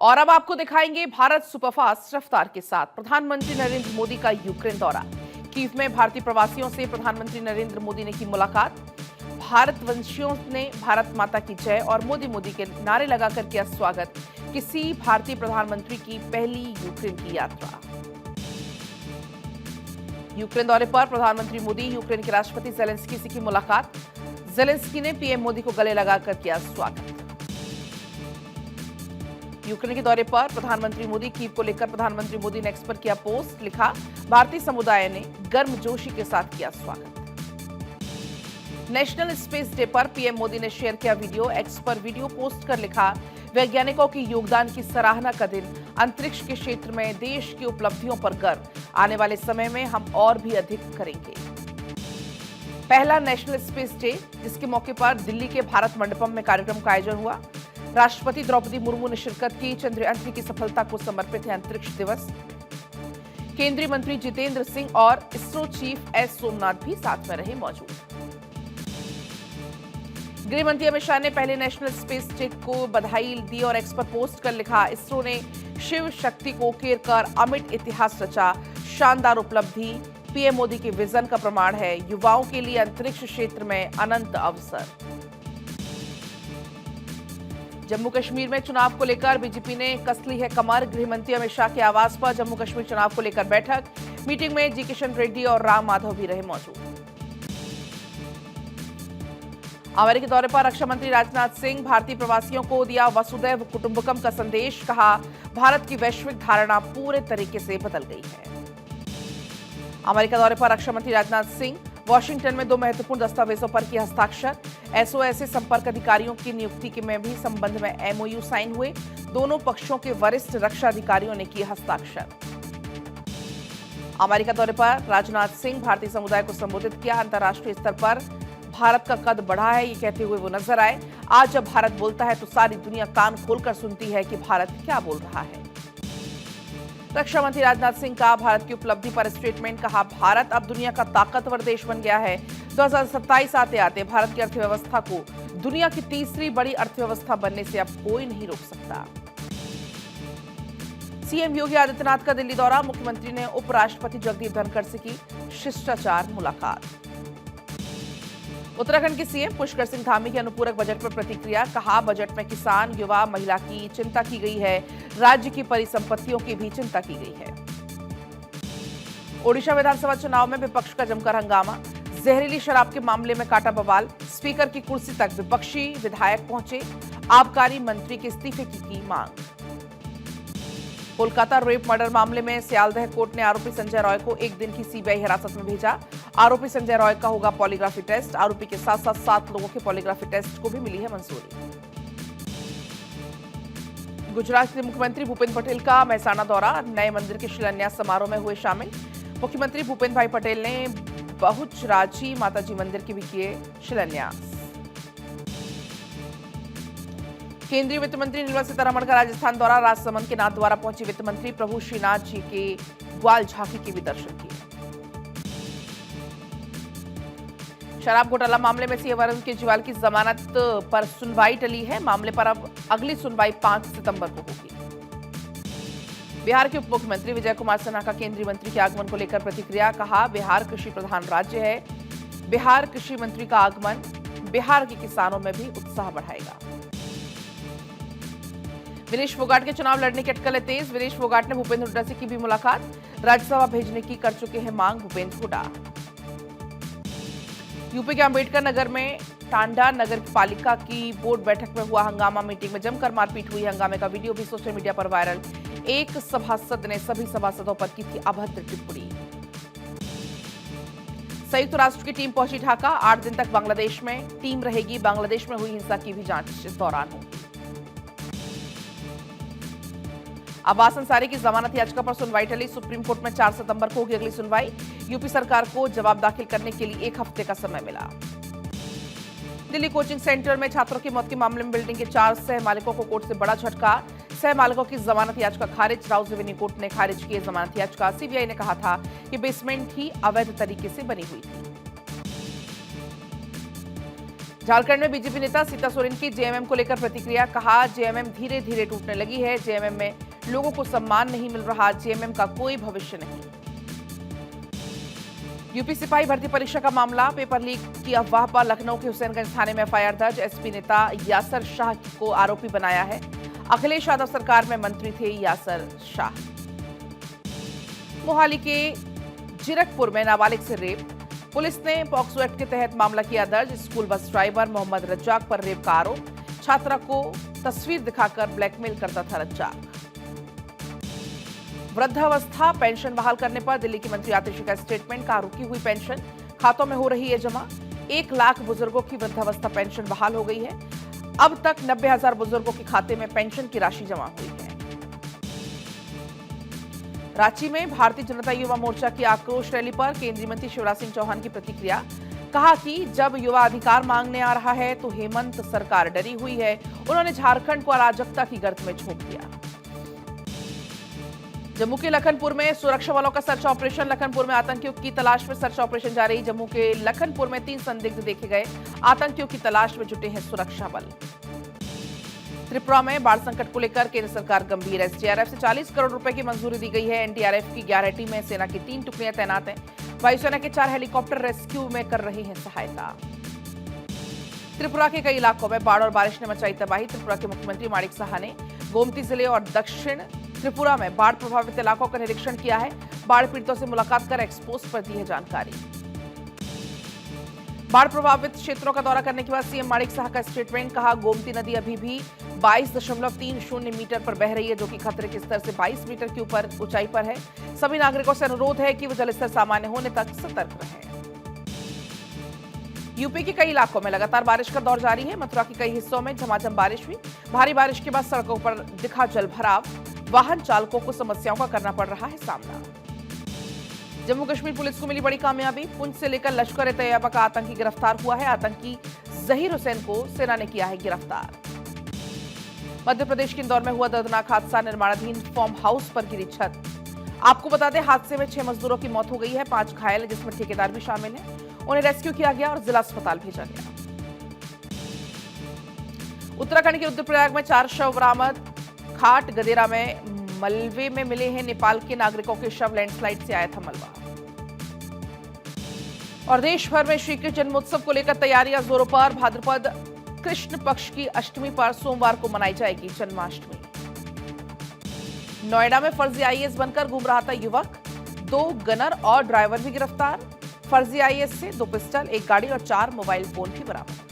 और अब आपको दिखाएंगे भारत सुपरफास्ट रफ्तार के साथ प्रधानमंत्री नरेंद्र मोदी का यूक्रेन दौरा। कीव में भारतीय प्रवासियों से प्रधानमंत्री नरेंद्र मोदी ने की मुलाकात। भारतवंशियों ने भारत माता की जय और मोदी मोदी के नारे लगाकर किया स्वागत। किसी भारतीय प्रधानमंत्री की पहली यूक्रेन की यात्रा। यूक्रेन दौरे पर प्रधानमंत्री मोदी यूक्रेन के राष्ट्रपति जेलेंस्की से की मुलाकात। जेलेंस्की ने पीएम मोदी को गले लगाकर किया स्वागत। यूक्रेन के दौरे पर प्रधानमंत्री मोदी कीव को लेकर प्रधानमंत्री मोदी ने एक्स पर किया पोस्ट। लिखा, भारतीय समुदाय ने गर्मजोशी के साथ किया स्वागत। नेशनल स्पेस डे पर पीएम मोदी ने शेयर किया वीडियो। एक्स पर वीडियो पोस्ट कर लिखा, वैज्ञानिकों के योगदान की सराहना का दिन। अंतरिक्ष के क्षेत्र में देश की उपलब्धियों पर गर्व। आने वाले समय में हम और भी अधिक करेंगे। पहला नेशनल स्पेस डे, जिसके मौके पर दिल्ली के भारत मंडपम में कार्यक्रम का आयोजन हुआ। राष्ट्रपति द्रौपदी मुर्मू ने शिरकत की। चंद्रयान 3 की सफलता को समर्पित है अंतरिक्ष दिवस। केंद्रीय मंत्री जितेंद्र सिंह और इसरो चीफ एस सोमनाथ भी साथ में रहे मौजूद। गृह मंत्री अमित शाह ने पहले नेशनल स्पेस डे को बधाई दी और एक्स पर पोस्ट कर लिखा, इसरो ने शिव शक्ति को उकेर कर अमिट इतिहास रचा। शानदार उपलब्धि पीएम मोदी के विजन का प्रमाण है। युवाओं के लिए अंतरिक्ष क्षेत्र में अनंत अवसर। जम्मू कश्मीर में चुनाव को लेकर बीजेपी ने कस ली है कमर। गृह मंत्री अमित शाह के आवास पर जम्मू कश्मीर चुनाव को लेकर बैठक। मीटिंग में जी किशन रेड्डी और राम माधव भी रहे मौजूद। अमेरिकी दौरे पर रक्षा मंत्री राजनाथ सिंह भारतीय प्रवासियों को दिया वसुदैव कुटुंबकम का संदेश। कहा, भारत की वैश्विक धारणा पूरे तरीके से बदल गई है। अमेरिका दौरे पर रक्षा मंत्री राजनाथ सिंह वॉशिंगटन में 2 महत्वपूर्ण दस्तावेजों पर किए हस्ताक्षर। एसओएस संपर्क अधिकारियों की नियुक्ति के में भी संबंध में एमओयू साइन हुए। दोनों पक्षों के वरिष्ठ रक्षा अधिकारियों ने किए हस्ताक्षर। अमेरिका दौरे पर राजनाथ सिंह भारतीय समुदाय को संबोधित किया। अंतर्राष्ट्रीय स्तर पर भारत का कद बढ़ा है, ये कहते हुए वो नजर आए। आज जब भारत बोलता है तो सारी दुनिया कान खोलकर सुनती है कि भारत क्या बोल रहा है। रक्षा मंत्री राजनाथ सिंह का भारत की उपलब्धि पर स्टेटमेंट। कहा, भारत अब दुनिया का ताकतवर देश बन गया है। 2027 आते आते भारत की अर्थव्यवस्था को दुनिया की तीसरी बड़ी अर्थव्यवस्था बनने से अब कोई नहीं रोक सकता। सीएम योगी आदित्यनाथ का दिल्ली दौरा। मुख्यमंत्री ने उपराष्ट्रपति जगदीप धनखड़ से की शिष्टाचार मुलाकात। उत्तराखंड के सीएम पुष्कर सिंह धामी के अनुपूरक बजट पर प्रतिक्रिया। कहा, बजट में किसान, युवा, महिला की चिंता की गई है। राज्य की परिसंपत्तियों की भी चिंता की गई है। ओडिशा विधानसभा चुनाव में विपक्ष का जमकर हंगामा। जहरीली शराब के मामले में काटा बवाल। स्पीकर की कुर्सी तक विपक्षी विधायक पहुंचे। आबकारी मंत्री के इस्तीफे की मांग। कोलकाता रेप मर्डर मामले में सियालदह कोर्ट ने आरोपी संजय रॉय को 1 दिन की सीबीआई हिरासत में भेजा। आरोपी संजय रॉय का होगा पॉलीग्राफी टेस्ट। आरोपी के साथ साथ 7 लोगों के पॉलीग्राफी टेस्ट को भी मिली है मंजूरी। गुजरात के मुख्यमंत्री भूपेन्द्र पटेल का मेहसाणा दौरा। नए मंदिर के शिलान्यास समारोह में हुए शामिल। मुख्यमंत्री भूपेन्द्र भाई पटेल ने बहुचराजी माताजी मंदिर के भी किए शिलान्यास। केंद्रीय वित्त मंत्री निर्मला सीतारमण का राजस्थान दौरा। राजसमंद के नाथ द्वारा पहुंची वित्त मंत्री। प्रभु श्रीनाथ जी के ग्वाल झांकी के भी दर्शन किए। शराब घोटाला मामले में सीएम अरविंद केजरीवाल की जमानत पर सुनवाई टली है। मामले पर अब अगली सुनवाई 5 सितंबर को होगी। बिहार के उप मुख्यमंत्री विजय कुमार सिन्हा का केंद्रीय मंत्री के आगमन को लेकर प्रतिक्रिया। कहा, बिहार कृषि प्रधान राज्य है। बिहार कृषि मंत्री का आगमन बिहार के किसानों में भी उत्साह बढ़ाएगा। विनेश फोगाट के चुनाव लड़ने की अटकलें तेज। विनेश फोगाट ने भूपेंद्र हुड्डा से की भी मुलाकात। राज्यसभा भेजने की कर चुके हैं मांग भूपेंद्र हुड्डा। यूपी के अंबेडकर नगर में टांडा नगर पालिका की बोर्ड बैठक में हुआ हंगामा। मीटिंग में जमकर मारपीट हुई। हंगामे का वीडियो भी सोशल मीडिया पर वायरल। एक सभासद ने सभी सभासदों पर की थी अभद्र टिप्पणी। संयुक्त राष्ट्र की टीम पहुंची ढाका। 8 दिन तक बांग्लादेश में टीम रहेगी। बांग्लादेश में हुई हिंसा की भी जांच इस दौरान होगी। अब्बास अंसारी की जमानत याचिका पर सुनवाई टली। सुप्रीम कोर्ट में 4 सितंबर को होगी अगली सुनवाई। यूपी सरकार को जवाब दाखिल करने के लिए 1 हफ्ते का समय मिला। दिल्ली कोचिंग सेंटर में छात्रों की मौत के मामले में बिल्डिंग के 4 सह मालिकों को कोर्ट से बड़ा झटका। सह मालिकों की जमानत याचिका खारिज। राउस रेवेन्यू कोर्ट ने खारिज की जमानत याचिका। सीबीआई ने कहा था कि बेसमेंट ही अवैध तरीके से बनी हुई थी। झारखंड में बीजेपी नेता सीता सोरेन की जेएमएम को लेकर प्रतिक्रिया। कहा, जेएमएम धीरे धीरे टूटने लगी है। जेएमएम में लोगों को सम्मान नहीं मिल रहा। जेएमएम का कोई भविष्य नहीं। यूपी सिपाही भर्ती परीक्षा का मामला, पेपर लीक की अफवाह पर लखनऊ के हुसैनगंज थाने में एफआईआर दर्ज। एसपी नेता यासर शाह को आरोपी बनाया है। अखिलेश यादव सरकार में मंत्री थे यासर शाह। मोहाली के जीरकपुर में नाबालिग से रेप, पुलिस ने पॉक्सो एक्ट के तहत मामला किया दर्ज। School bus driver Mohammad Razzaq पर रेप का आरोप। छात्रा को तस्वीर दिखाकर ब्लैकमेल करता था रज्जाक। वृद्धावस्था पेंशन बहाल करने पर दिल्ली की मंत्री आतिशी का स्टेटमेंट। कहा, रुकी हुई पेंशन खातों में हो रही है जमा। 1 लाख बुजुर्गों की वृद्धावस्था पेंशन बहाल हो गई है। अब तक 90,000 बुजुर्गों के खाते में पेंशन की राशि जमा हुई है। रांची में भारतीय जनता युवा मोर्चा की आक्रोश रैली पर केंद्रीय मंत्री शिवराज सिंह चौहान की प्रतिक्रिया। कहा कि जब युवा अधिकार मांगने आ रहा है तो हेमंत सरकार डरी हुई है। उन्होंने झारखंड को अराजकता की गर्त में झोंक दिया। जम्मू के लखनपुर में सुरक्षा बलों का सर्च ऑपरेशन। लखनपुर में आतंकियों की तलाश में सर्च ऑपरेशन जारी। जम्मू के लखनपुर में 3 संदिग्ध देखे गए। आतंकियों की तलाश में जुटे हैं सुरक्षा बल। त्रिपुरा में बाढ़ संकट को लेकर केंद्र सरकार गंभीर। एसडीआरएफ से 40 करोड़ रुपए की मंजूरी दी गई है। एनडीआरएफ की 11 टीमें, सेना की 3 टुकड़ियां तैनात हैं। वायुसेना के 4 हेलीकॉप्टर रेस्क्यू में कर रहे हैं सहायता। त्रिपुरा के कई इलाकों में बाढ़ और बारिश ने मचाई तबाही। त्रिपुरा के मुख्यमंत्री माणिक साहा ने गोमती जिले और दक्षिण त्रिपुरा में बाढ़ प्रभावित इलाकों का निरीक्षण किया है। बाढ़ पीड़ितों से मुलाकात कर एक्सपोस्ट पर दी है जानकारी। बाढ़ प्रभावित क्षेत्रों का दौरा करने के बाद सीएम माणिक साहा का स्टेटमेंट। कहा, गोमती नदी अभी भी 22.30 मीटर पर बह रही है, जो कि खतरे के स्तर से 22 मीटर की ऊपर ऊंचाई पर है। सभी नागरिकों से अनुरोध है कि वो जलस्तर सामान्य होने तक सतर्क रहें। यूपी के कई इलाकों में लगातार बारिश का दौर जारी है। मथुरा के कई हिस्सों में झमाझम बारिश हुई। भारी बारिश के बाद सड़कों पर दिखा जल भराव। वाहन चालकों को समस्याओं का करना पड़ रहा है सामना। जम्मू कश्मीर पुलिस को मिली बड़ी कामयाबी। पुंछ से लेकर लश्कर-ए-तैयबा का आतंकी गिरफ्तार हुआ है। आतंकी जहीर हुसैन को सेना ने किया है गिरफ्तार। मध्य प्रदेश के इंदौर में हुआ दर्दनाक हादसा। निर्माणाधीन फार्म हाउस पर गिरी छत। आपको बता दें, हादसे में 6 मजदूरों की मौत हो गई है। 5 घायल हैं, जिसमें ठेकेदार भी शामिल है। उन्हें रेस्क्यू किया गया और जिला अस्पताल भेजा गया। उत्तराखंड के रुद्रप्रयाग में 4 शव बरामद। खाट गदेरा में मलबे में मिले हैं नेपाल के नागरिकों के शव। लैंडस्लाइड से आया था मलबा। और देश भर में श्री कृष्ण जन्मोत्सव को लेकर तैयारियां जोरों पर। भाद्रपद कृष्ण पक्ष की अष्टमी पर सोमवार को मनाई जाएगी जन्माष्टमी। नोएडा में फर्जी आईएएस बनकर घूम रहा था युवक। 2 गनर और ड्राइवर भी गिरफ्तार। फर्जी आईएएस से 2 पिस्टल, 1 गाड़ी और 4 मोबाइल फोन भी बरामद।